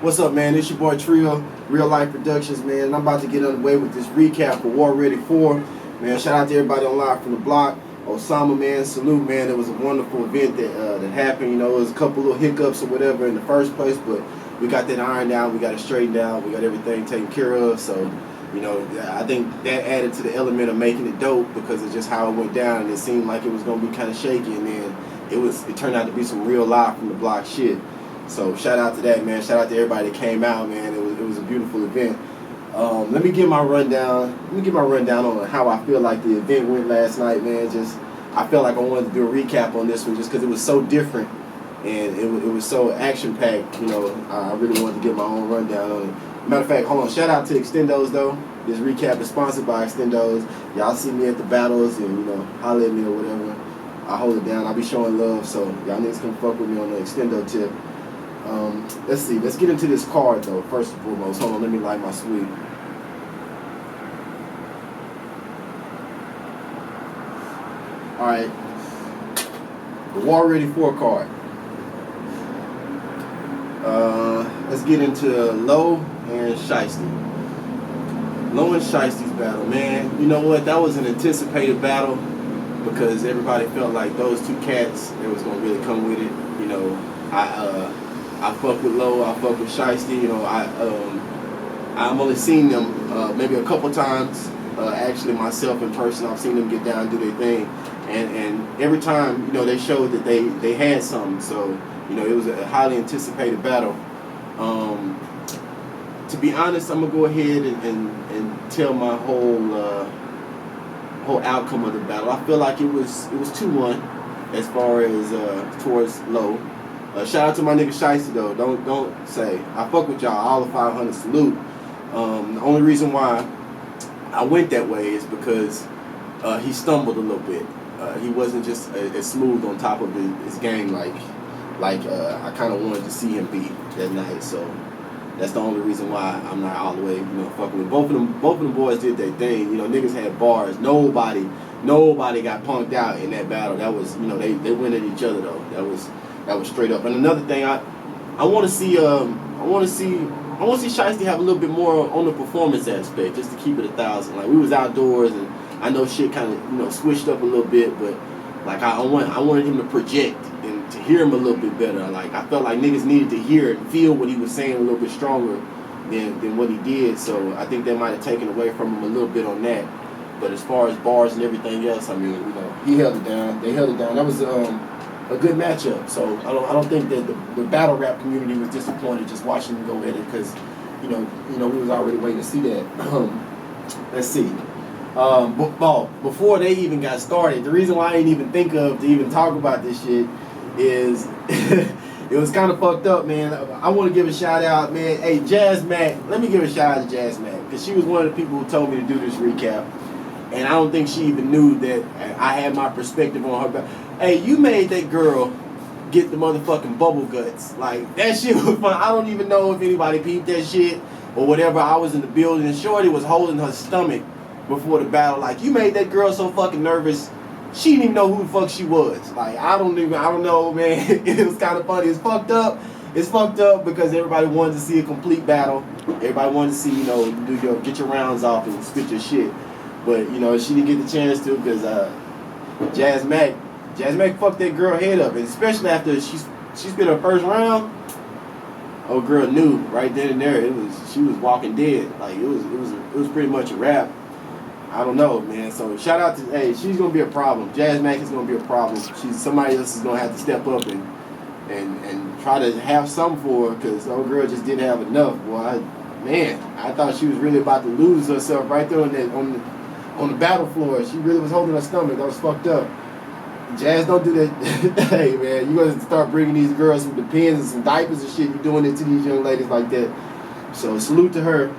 What's up, man? It's your boy Trill, Real Life Productions, man. And I'm about to get underway with this recap for War Ready 4. Man, shout out to everybody online from the block. Osama, man, salute, man. It was a wonderful event that happened. You know, it was a couple little hiccups or whatever in the first place, but we got that ironed out. We got it straightened out. We got everything taken care of. So, you know, I think that added to the element of making it dope because it's just how it went down. And it seemed like it was going to be kind of shaky, and then it turned out to be some real live from the block shit. So shout out to that, man. Shout out to everybody that came out, man. It was a beautiful event. Let me give my rundown. On how I feel like the event went last night, man. I felt like I wanted to do a recap on this one just because it was so different and it was so action packed. You know, I really wanted to get my own rundown on it. Matter of fact, hold on. Shout out to Extendos though. This recap is sponsored by Extendos. Y'all see me at the battles and holler at me or whatever. I hold it down. I'll be showing love. So y'all niggas can fuck with me on the Extendo tip. Let's see. Let's get into this card though. First and foremost, hold on. Let me light my sweet. All right. The War Ready 4 card. Let's get into Low and Shiesty. Low and Shiesty's battle, man. You know what? That was an anticipated battle because everybody felt like those two cats, they was gonna really come with it. You know, I fuck with Low, I fuck with Shiesty. You know, I've only seen them maybe a couple times. Actually, myself in person, I've seen them get down and do their thing, and every time they showed that they had something. So it was a highly anticipated battle. To be honest, I'm gonna go ahead and tell my whole outcome of the battle. I feel like it was 2-1 as far as towards Low. Shout out to my nigga Shiesty though. Don't say I fuck with y'all. All the 500 salute. The only reason why I went that way is because he stumbled a little bit. He wasn't just as smooth on top of his game like I kind of wanted to see him be that night. So that's the only reason why I'm not all the way fucking with both of them. Both of them boys did their thing. Niggas had bars. Nobody got punked out in that battle. That was they went at each other though. That was straight up. And another thing, I want to see Shiesty have a little bit more on the performance aspect, just to keep it 1,000. Like we was outdoors, and I know shit kind of switched up a little bit, but like I wanted him to project and to hear him a little bit better. Like I felt like niggas needed to hear and feel what he was saying a little bit stronger than what he did. So I think that might have taken away from him a little bit on that. But as far as bars and everything else, I mean, he held it down. They held it down. That was a good matchup. So I don't think that the battle rap community was disappointed just watching him go at it because we was already waiting to see that. Let's see. Before they even got started, the reason why I didn't even think of to even talk about this shit is it was kind of fucked up, man. I want to give a shout out, man. Hey, Jazz Mac. Let me give a shout out to Jazz Mac because she was one of the people who told me to do this recap, and I don't think she even knew that I had my perspective on her back. Hey, you made that girl get the motherfucking bubble guts. Like, that shit was fun. I don't even know if anybody peeped that shit or whatever. I was in the building and Shorty was holding her stomach before the battle. Like, you made that girl so fucking nervous, she didn't even know who the fuck she was. Like, I don't know, man. It was kind of funny. It's fucked up. It's fucked up because everybody wanted to see a complete battle. Everybody wanted to see, get your rounds off and spit your shit. But, she didn't get the chance to because Jazz Mac fucked that girl head up, and especially after she spit her first round. Oh, girl knew right then and there she was walking dead. Like it was pretty much a wrap. I don't know, man. So shout out to she's gonna be a problem. Jazz Mac is gonna be a problem. Somebody else is gonna have to step up and try to have some for her because old girl just didn't have enough. Boy, I thought she was really about to lose herself right there on the battle floor. She really was holding her stomach. That was fucked up. Jazz, don't do that. Hey, man, you got to start bringing these girls some Depends and some diapers and shit. You're doing it to these young ladies like that. So salute to her.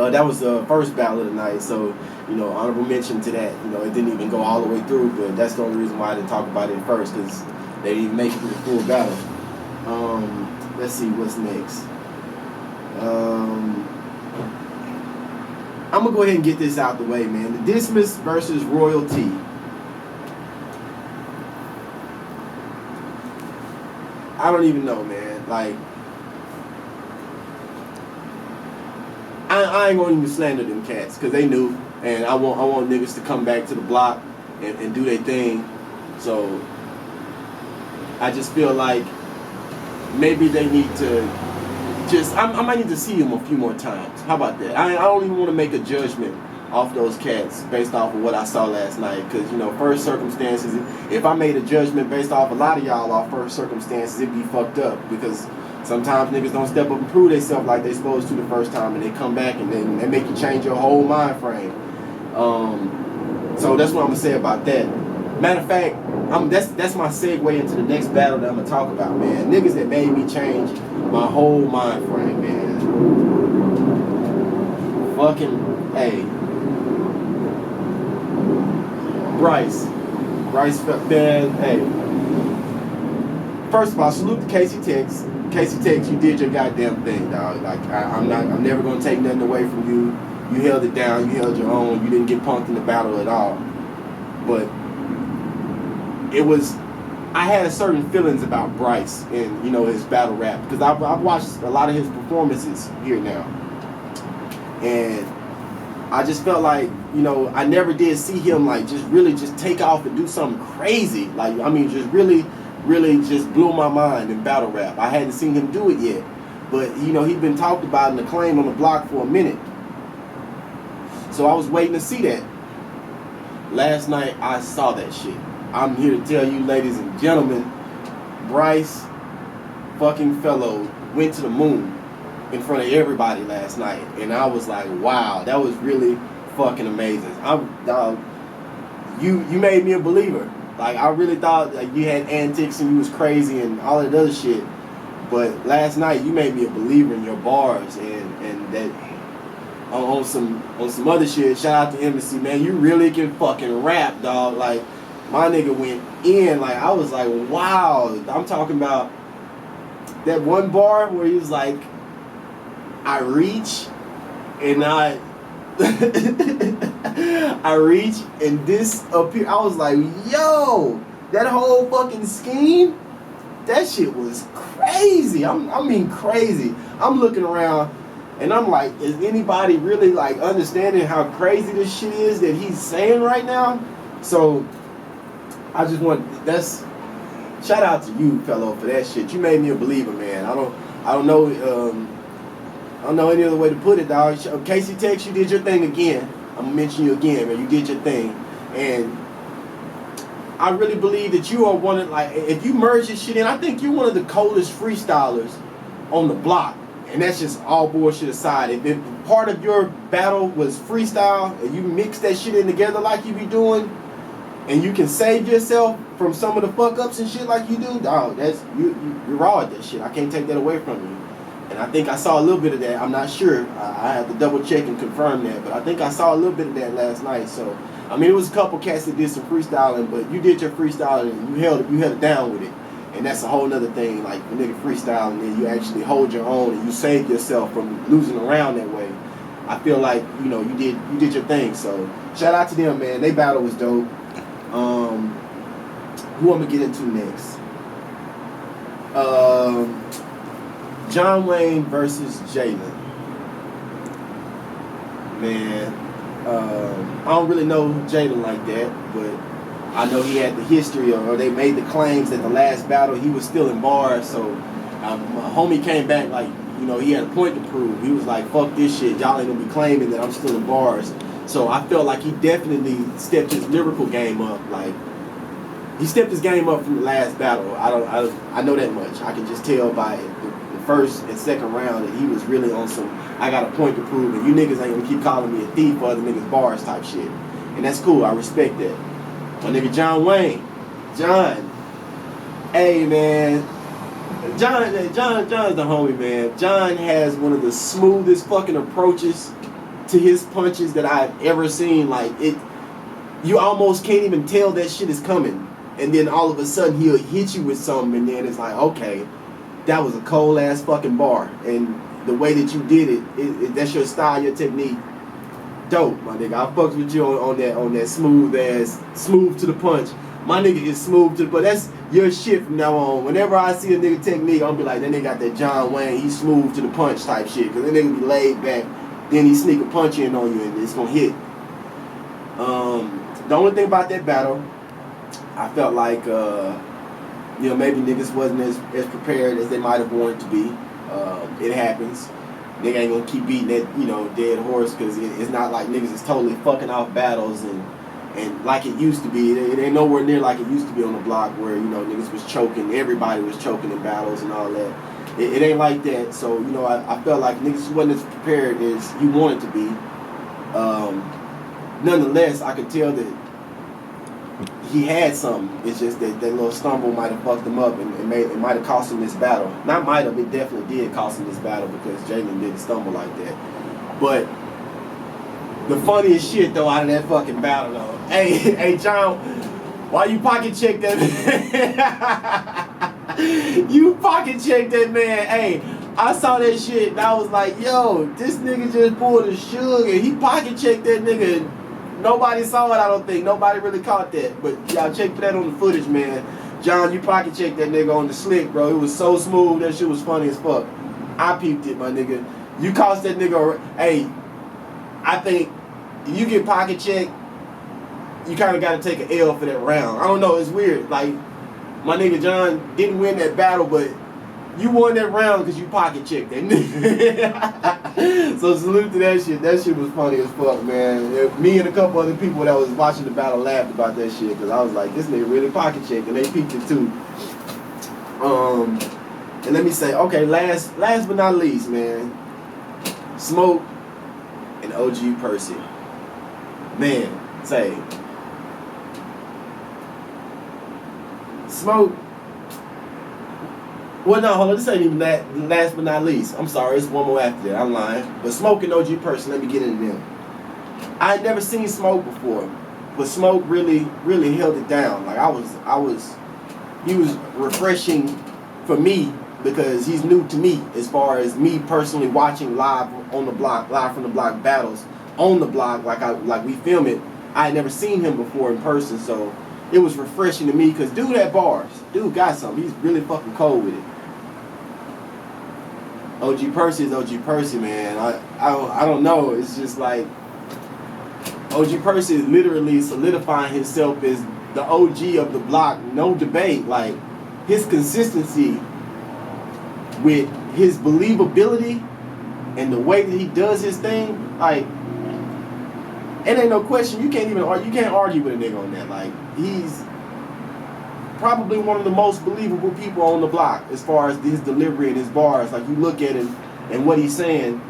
That was the first battle of the night. So, honorable mention to that. It didn't even go all the way through, but that's the only reason why I didn't talk about it first because they didn't even make it to the full battle. Let's see what's next. I'm going to go ahead and get this out the way, man. The Dismiss versus Royalty. I don't even know, man. Like, I ain't gonna even slander them cats because they knew, and I want niggas to come back to the block and do their thing. So I just feel like maybe they need to I might need to see them a few more times. How about that? I don't even want to make a judgment off those cats based off of what I saw last night, because first circumstances, if I made a judgment based off a lot of y'all off first circumstances, it'd be fucked up, because sometimes niggas don't step up and prove themselves like they supposed to the first time, and they come back and then they make you change your whole mind frame. So that's what I'm gonna say about that. Matter of fact, that's my segue into the next battle that I'm gonna talk about, man. Niggas that made me change my whole mind frame, man. Fucking hey. Bryce, man, hey. First of all, salute to Casey Tex. Casey Tex, you did your goddamn thing, dog. Like I'm never gonna take nothing away from you. You held it down. You held your own. You didn't get punked in the battle at all. But I had certain feelings about Bryce and his battle rap, because I've watched a lot of his performances here now, and I just felt like I never did see him like just really just take off and do something crazy. Like just really just blew my mind in battle rap. I hadn't seen him do it yet, but he'd been talked about and acclaimed on the block for a minute, so I was waiting to see that. Last night I saw that shit. I'm here to tell you, ladies and gentlemen, Bryce fucking Fellow went to the moon in front of everybody last night, and I was like, wow, that was really fucking amazing. You made me a believer. Like, I really thought like you had antics and you was crazy and all that other shit, but last night you made me a believer in your bars and that on some other shit. Shout out to Embassy, man. You really can fucking rap, dog. Like, my nigga went in. Like, I was like, wow. I'm talking about that one bar where he was like, I reach and I reach and this appear. I was like, yo, that whole fucking scheme, that shit was crazy. I mean crazy. I'm looking around and I'm like, is anybody really like understanding how crazy this shit is that he's saying right now? So I just shout out to you, fellow, for that shit. You made me a believer, man. I don't know any other way to put it, dog. Casey Tex, you did your thing again. I'm gonna mention you again, man. You did your thing, and I really believe that you are one of, like, if you merge this shit in, I think you're one of the coldest freestylers on the block. And that's just all bullshit aside. If part of your battle was freestyle and you mix that shit in together like you be doing, and you can save yourself from some of the fuck ups and shit like you do, dog, that's you're raw at that shit. I can't take that away from you. And I think I saw a little bit of that. I'm not sure. I have to double check and confirm that, but I think I saw a little bit of that last night. So I mean, it was a couple cats that did some freestyling, but you did your freestyling and you held it down with it. And that's a whole nother thing. Like, the nigga freestyle and then you actually hold your own and you save yourself from losing around that way. I feel like, you did your thing. So shout out to them, man. They battle was dope. Who I'm gonna get into next? John Wayne versus Jalen. Man, I don't really know Jalen like that, but I know he had the history, or they made the claims that the last battle he was still in bars. So my homie came back like, he had a point to prove. He was like, fuck this shit, y'all ain't gonna be claiming that I'm still in bars. So I felt like he definitely stepped his lyrical game up. Like, he stepped his game up from the last battle. I know that much. I can just tell by the first and second round that he was really on some, I got a point to prove, and you niggas ain't gonna keep calling me a thief for other niggas' bars type shit. And that's cool. I respect that. My nigga John Wayne. John. Hey, man. John's the homie, man. John has one of the smoothest fucking approaches to his punches that I've ever seen. Like, you almost can't even tell that shit is coming. And then all of a sudden he'll hit you with something, and then it's like, okay, that was a cold ass fucking bar. And the way that you did it, that's your style, your technique. Dope, my nigga. I fucks with you on that smooth to the punch. My nigga is smooth to the, but that's your shit from now on. Whenever I see a nigga technique, I'll be like, that nigga got that John Wayne, he's smooth to the punch type shit. Cause that nigga be laid back, then he sneak a punch in on you and it's gonna hit. The only thing about that battle, I felt like maybe niggas wasn't as prepared as they might have wanted to be. It happens. Nigga ain't gonna keep beating that dead horse, because it's not like niggas is totally fucking off battles and like it used to be. It ain't nowhere near like it used to be on the block where niggas was choking, everybody was choking in battles and all that. It ain't like that. So I felt like niggas wasn't as prepared as you wanted to be. Nonetheless, I could tell that he had something. It's just that little stumble might have fucked him up and it might have cost him this battle. Not might have, it definitely did cost him this battle, because Jalen didn't stumble like that. But the funniest shit though out of that fucking battle though, hey John, why you pocket check that man? You pocket check that man. Hey, I saw that shit and I was like, yo, this nigga just pulled a Suge and he pocket checked that nigga. Nobody saw it, I don't think. Nobody really caught that. But y'all check that on the footage, man. John, you pocket checked that nigga on the slick, bro. It was so smooth. That shit was funny as fuck. I peeped it, my nigga. You cost that nigga. Hey, I think if you get pocket checked, you kind of got to take an L for that round. I don't know. It's weird. Like, my nigga John didn't win that battle, but you won that round because you pocket checked that nigga. So salute to that shit. That shit was funny as fuck, man. Me and a couple other people that was watching the battle laughed about that shit, because I was like, this nigga really pocket checked, and they peeped it too. And let me say, okay, last but not least, man, Smoke and OG Percy. Man, say, Smoke. Well, no, hold on. This ain't even that. Last but not least. I'm sorry, it's one more after that. I'm lying. But Smoke and OG Percy, let me get into them. I had never seen Smoke before, but Smoke really held it down. Like he was refreshing for me, because he's new to me as far as me personally watching live on the block, live from the block battles on the block, like we film it. I had never seen him before in person, so it was refreshing to me, because dude had bars. Dude got something. He's really fucking cold with it. OG Percy is OG Percy, man. I don't know. It's just like OG Percy is literally solidifying himself as the OG of the block. No debate. Like, his consistency with his believability and the way that he does his thing, like, it ain't no question. You can't argue with a nigga on that. Like, he's probably one of the most believable people on the block as far as his delivery and his bars. Like, you look at him and what he's saying,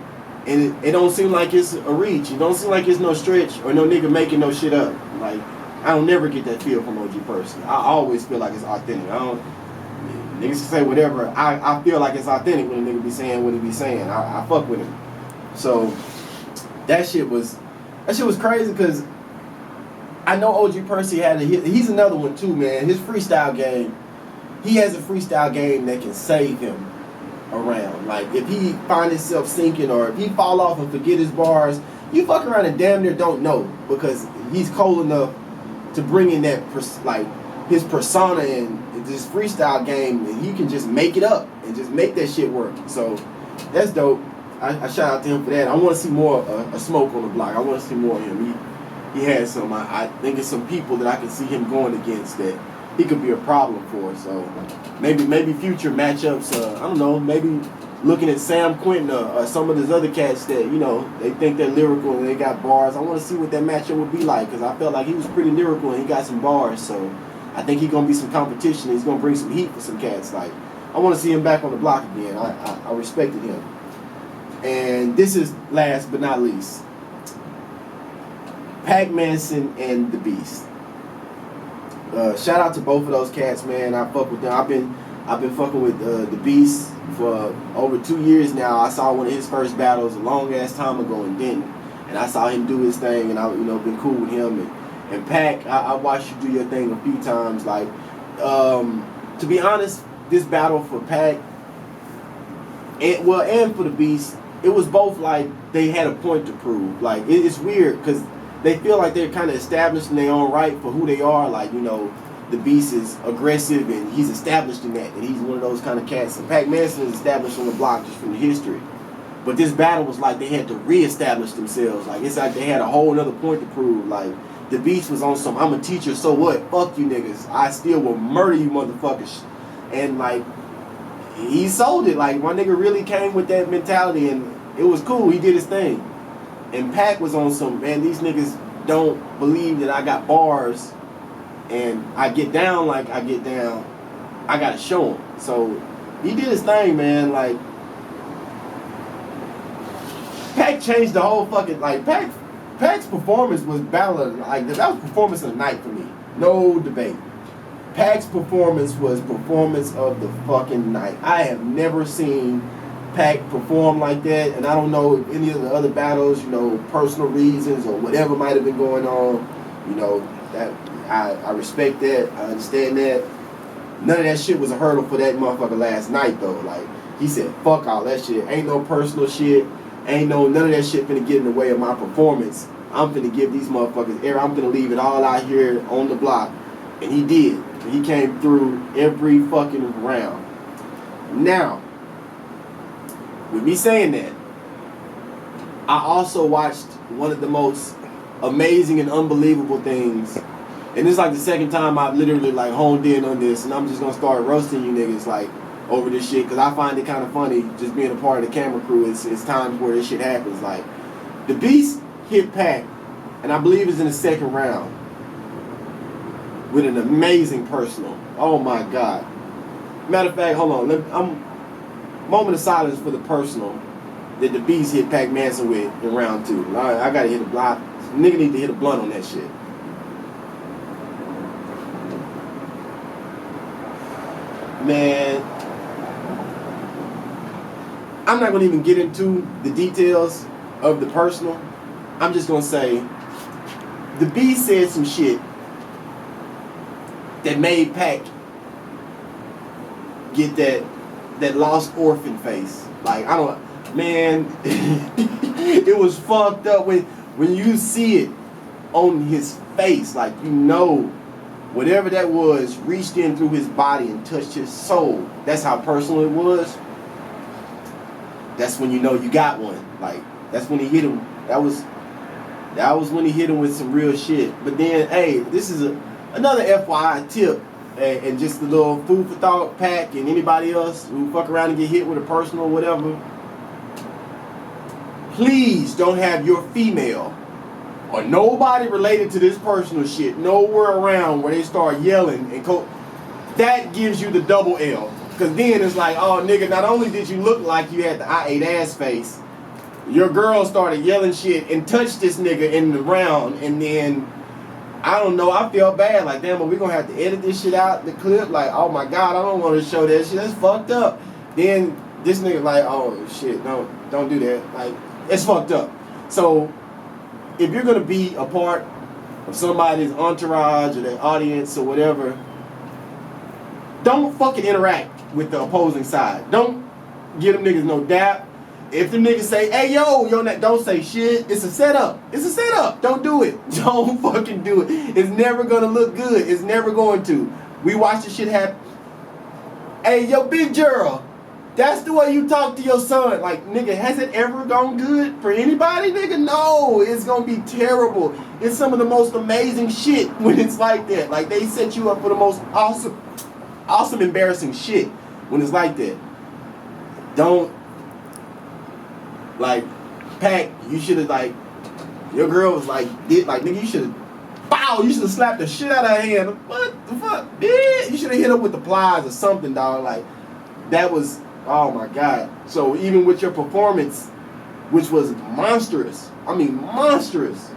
and it don't seem like it's a reach. It don't seem like it's no stretch or no nigga making no shit up. Like, I don't never get that feel from OG Percy. I always feel like it's authentic. Niggas can say whatever. I feel like it's authentic when a nigga be saying what he be saying. I fuck with him. So that shit was crazy, because I know OG Percy he's another one too, man. His freestyle game, he has a freestyle game that can save him around. Like, if he find himself sinking or if he fall off and forget his bars, you fuck around and damn near don't know, because he's cold enough to bring in that his persona and this freestyle game, and he can just make it up and just make that shit work. So that's dope. I shout out to him for that. I want to see more of Smoke on the block. I want to see more of him. He has some. I think it's some people that I can see him going against that he could be a problem for. So maybe future matchups. I don't know. Maybe looking at Sam Quentin or some of those other cats that they think they're lyrical and they got bars. I want to see what that matchup would be like, because I felt like he was pretty lyrical and he got some bars. So I think he's gonna be some competition. He's gonna bring some heat for some cats. Like, I want to see him back on the block again. I respected him. And this is last but not least, Pac Manson and the Beast. Shout out to both of those cats, man. I fuck with them. I've been fucking with the Beast for over 2 years now. I saw one of his first battles a long ass time ago in Denton, and I saw him do his thing, and I been cool with him. And Pac, I watched you do your thing a few times. Like, to be honest, this battle for Pac and for the Beast, it was both like they had a point to prove. Like, it's weird because they feel like they're kind of established in their own right for who they are. Like, the Beast is aggressive and he's established in that, and he's one of those kind of cats. And Pac Manson is established on the block just from the history. But this battle was like they had to reestablish themselves. Like it's like they had a whole other point to prove. Like the Beast was on some, I'm a teacher, so what? Fuck you niggas. I still will murder you motherfuckers. And like he sold it. Like my nigga really came with that mentality, and it was cool. He did his thing. And Pac was on some, man, these niggas don't believe that I got bars and I get down like I get down. I gotta show him. So he did his thing, man. Like Pac changed the whole fucking, like Pac's performance was battle, like that was performance of the night for me. No debate. Pac's performance was performance of the fucking night. I have never seen Pac perform like that, and I don't know if any of the other battles, you know, personal reasons or whatever might have been going on, you know, that I respect that, I understand that. None of that shit was a hurdle for that motherfucker last night though. Like he said, fuck all that shit. Ain't no personal shit. Ain't no none of that shit finna get in the way of my performance. I'm finna give these motherfuckers air. I'm finna leave it all out here on the block. And he did. He came through every fucking round. Now, with me saying that, I also watched one of the most amazing and unbelievable things. And it's like the second time I've literally like honed in on this, and I'm just gonna start roasting you niggas like over this shit, because I find it kind of funny just being a part of the camera crew. It's times where this shit happens. Like the Beast hit Pac, and I believe it's in the second round with an amazing personal. Oh my God. Matter of fact, hold on. Moment of silence for the personal that the Beast hit Pac Manson with in round 2. I gotta hit a block. Nigga need to hit a blunt on that shit. Man, I'm not gonna even get into the details of the personal. I'm just gonna say the Beast said some shit that made Pac get that lost orphan face. Like I don't, man, it was fucked up when you see it on his face. Like you know, whatever that was reached in through his body and touched his soul. That's how personal it was. That's when you know you got one. Like that's when he hit him. That was when he hit him with some real shit. But then, hey, this is another FYI tip, and just a little food for thought, Pac, and anybody else who fuck around and get hit with a personal or whatever. Please don't have your female or nobody related to this personal shit nowhere around where they start yelling and that gives you the double L. Because then it's like, oh nigga, not only did you look like you had the I ate ass face, your girl started yelling shit and touched this nigga in the round, and then I don't know, I feel bad. Like, damn, are we gonna have to edit this shit out, the clip? Like, oh my God, I don't want to show that shit. That's fucked up. Then this nigga like, oh shit, don't do that. Like, it's fucked up. So if you're gonna be a part of somebody's entourage or their audience or whatever, don't fucking interact with the opposing side. Don't give them niggas no dap. If the niggas say, hey yo, don't say shit. It's a setup. It's a setup. Don't do it. Don't fucking do it. It's never gonna look good. It's never going to. We watch this shit happen. Hey yo, big girl, that's the way you talk to your son. Like, nigga, has it ever gone good for anybody, nigga? No, it's gonna be terrible. It's some of the most amazing shit when it's like that. Like, they set you up for the most awesome, embarrassing shit when it's like that. Don't, like, Pac, you should have, like, your girl was like, nigga, you should have, you should have slapped the shit out of her hand. What the fuck? Yeah, you should have hit her with the pliers or something, dog. Like, that was, oh my God. So even with your performance, which was monstrous, I mean monstrous,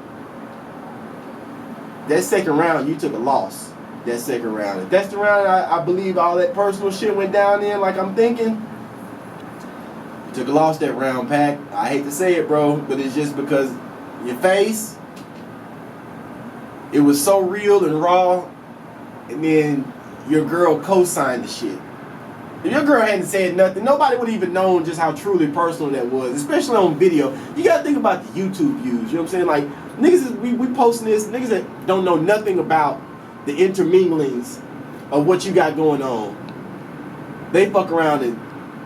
that second round, you took a loss. That second round. If that's the round I believe all that personal shit went down in, like I'm thinking, you took a loss that round, Pac. I hate to say it, bro, but it's just because your face, it was so real and raw, and then your girl co-signed the shit. If your girl hadn't said nothing, nobody would have even known just how truly personal that was, especially on video. You gotta think about the YouTube views, you know what I'm saying? Like, niggas, we posting this, niggas that don't know nothing about the interminglings of what you got going on. They fuck around and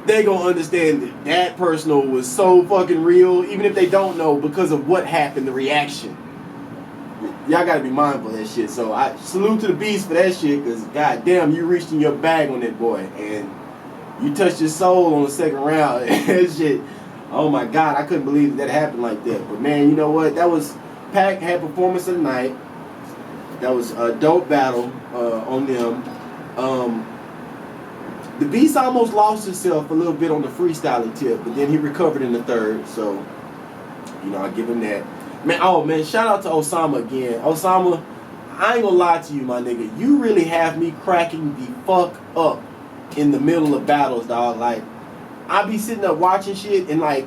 they gonna understand that personal was so fucking real, even if they don't know, because of what happened, the reaction. Y'all gotta be mindful of that shit. So I salute to the beast for that shit, because goddamn, you reached in your bag on that boy, and you touched his soul on the second round. That shit, oh my God, I couldn't believe that happened like that. But man, you know what? That was Pac had performance of the night. That was a dope battle on them. The Beast almost lost himself a little bit on the freestyling tip, but then he recovered in the third. So, you know, I give him that. Man, oh man, shout out to Osama again. Osama, I ain't gonna lie to you, my nigga. You really have me cracking the fuck up in the middle of battles, dog. Like, I be sitting up watching shit and like,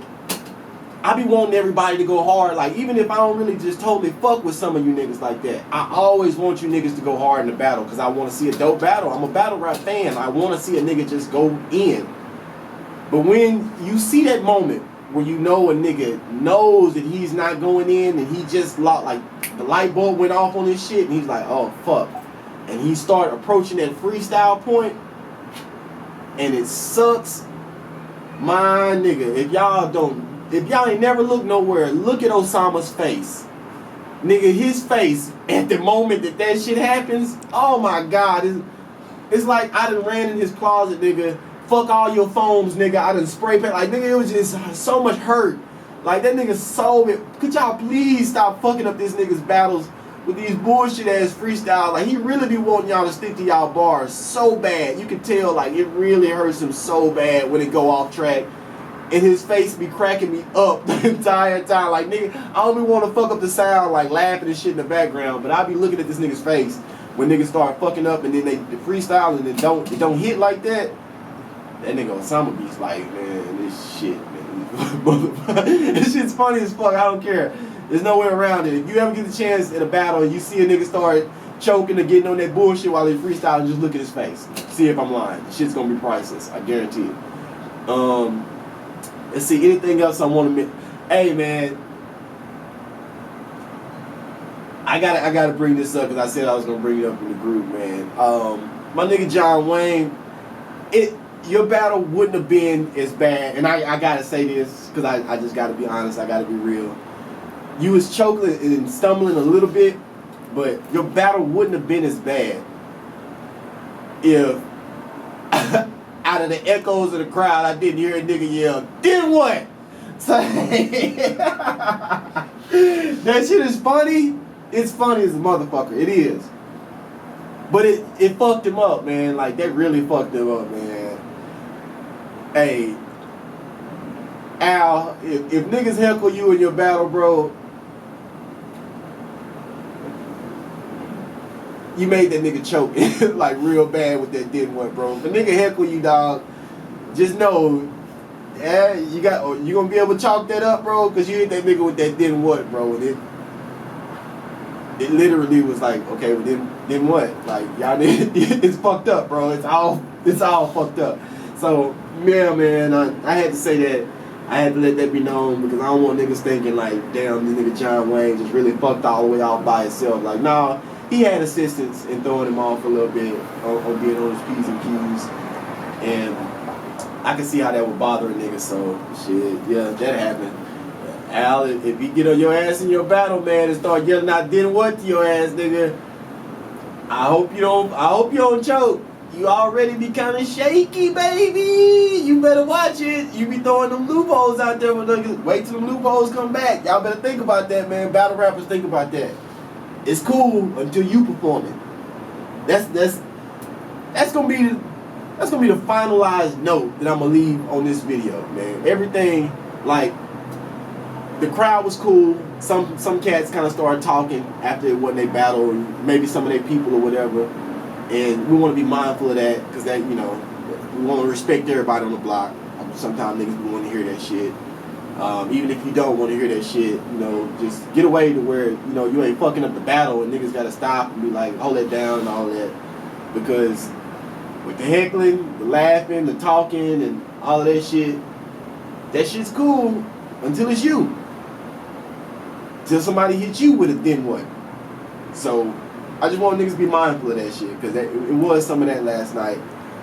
I be wanting everybody to go hard. Like, even if I don't really just totally fuck with some of you niggas like that, I always want you niggas to go hard in the battle because I want to see a dope battle. I'm a battle rap fan. I want to see a nigga just go in. But when you see that moment where you know a nigga knows that he's not going in and he just like the light bulb went off on his shit and he's like, oh fuck. And he started approaching that freestyle point and it sucks. My nigga, if y'all ain't never looked nowhere, look at Osama's face. Nigga, his face at the moment that shit happens, oh my God. It's like I done ran in his closet, nigga. Fuck all your foams, nigga. I done spray paint. Like, nigga, it was just so much hurt. Like, that nigga sold it. Could y'all please stop fucking up this nigga's battles with these bullshit ass freestyle? Like, he really be wanting y'all to stick to y'all bars so bad. You can tell, like, it really hurts him so bad when it go off track. And his face be cracking me up the entire time. Like, nigga, I don't even want to fuck up the sound, like laughing and shit in the background, but I be looking at this nigga's face when niggas start fucking up and then they freestyle and it don't hit like that. That nigga Osama Beast like, man, this shit, man. This shit's funny as fuck. I don't care. There's no way around it. If you ever get the chance at a battle and you see a nigga start choking or getting on that bullshit while he freestyling, just look at his face. See if I'm lying. The shit's gonna be priceless. I guarantee it. Let's see, anything else I want to mention? Hey, man. I gotta bring this up because I said I was gonna bring it up in the group, man. My nigga John Wayne, your battle wouldn't have been as bad, and I gotta say this because I just gotta be honest, I gotta be real. You was choking and stumbling a little bit, but your battle wouldn't have been as bad if out of the echoes of the crowd I didn't hear a nigga yell, "Then what?" So, that shit is funny. It's funny as a motherfucker. It is. But it fucked him up, man. Like, that really fucked him up, man. Hey, Al, if niggas heckle you in your battle, bro, you made that nigga choke like real bad with that didn't what, bro. If a nigga heckle you, dog, just know, yeah, you gonna be able to chalk that up, bro, because you hit that nigga with that didn't what, bro. And it literally was like, okay, well then what? Like, y'all it's fucked up, bro. It's all fucked up. So yeah, man, I had to say that. I had to let that be known because I don't want niggas thinking like, damn, this nigga John Wayne just really fucked all the way off by himself. Like, nah, he had assistance in throwing him off a little bit on being on his P's and Q's. And I can see how that would bother a nigga, so shit, yeah, that happened. Al, if you get on your ass in your battle, man, and start yelling out "then what" to your ass, nigga, I hope you don't choke. You already be kind of shaky, baby. You better watch it. You be throwing them loopholes out there with niggas. Wait till them loopholes come back. Y'all better think about that, man. Battle rappers, think about that. It's cool until you perform it. That's gonna be the finalized note that I'm gonna leave on this video, man. Everything, like, the crowd was cool. Some cats kind of started talking after it wasn't their battle, or maybe some of their people or whatever. And we want to be mindful of that because that, you know, we want to respect everybody on the block. Sometimes niggas be wanting to hear that shit. Even if you don't want to hear that shit, you know, just get away to where, you know, you ain't fucking up the battle and niggas got to stop and be like, hold that down and all that. Because with the heckling, the laughing, the talking, and all of that shit's cool until it's you. Till somebody hits you with a then what. So I just want niggas to be mindful of that shit because it was some of that last night.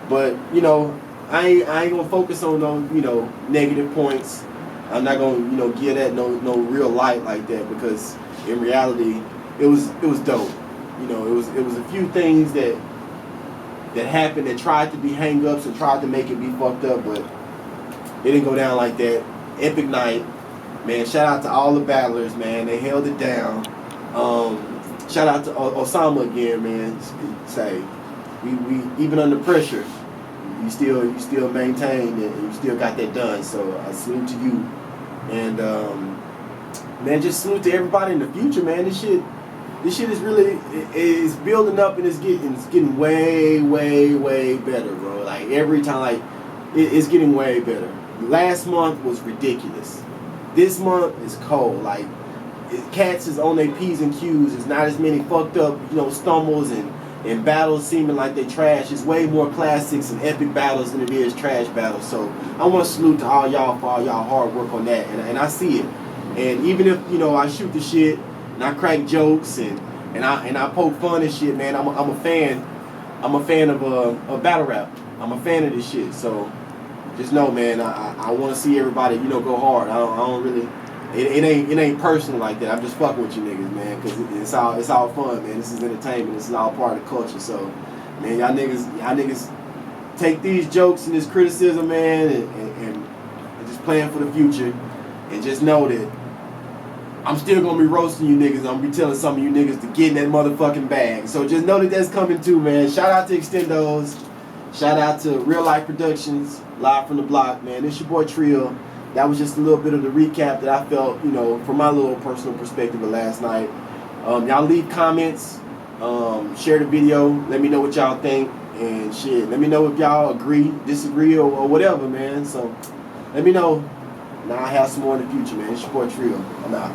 But, you know, I ain't gonna focus on no, you know, negative points. I'm not gonna, you know, give that no real light like that, because in reality, it was dope. You know, it was a few things that happened that tried to be hang-ups and tried to make it be fucked up, but it didn't go down like that. Epic night, man. Shout out to all the battlers, man. They held it down. Shout out to Osama again, man. Say, we even under pressure, you still maintained and you still got that done. So I salute to you, and man, just salute to everybody in the future, man. This shit is really is building up, and it's getting way better, bro. Like every time, like it's getting way better. Last month was ridiculous. This month is cold. Like cats is on their P's and Q's. It's not as many fucked up, you know, stumbles and battles seeming like they trash. It's way more classics and epic battles than it is trash battles. So I want to salute to all y'all for all y'all hard work on that, and I see it. And even if, you know, I shoot the shit and I crack jokes and I poke fun and shit, man, I'm a fan. I'm a fan of battle rap. I'm a fan of this shit. So just know, man, I want to see everybody, you know, go hard. I don't really. It ain't personal like that. I'm just fucking with you niggas, man, because it's all fun, man. This is entertainment. This is all part of the culture. So, man, y'all niggas take these jokes and this criticism, man, and just plan for the future, and just know that I'm still gonna be roasting you niggas. I'm gonna be telling some of you niggas to get in that motherfucking bag. So just know that that's coming too, man. Shout out to Extendos. Shout out to Reallyfe Productions, live from the block, man. It's your boy Trill. That was just a little bit of the recap that I felt, you know, from my little personal perspective of last night. Y'all leave comments, share the video, let me know what y'all think, and shit, let me know if y'all agree, disagree, or whatever, man. So let me know, and I'll have some more in the future, man. It's your boy Trill. I'm out.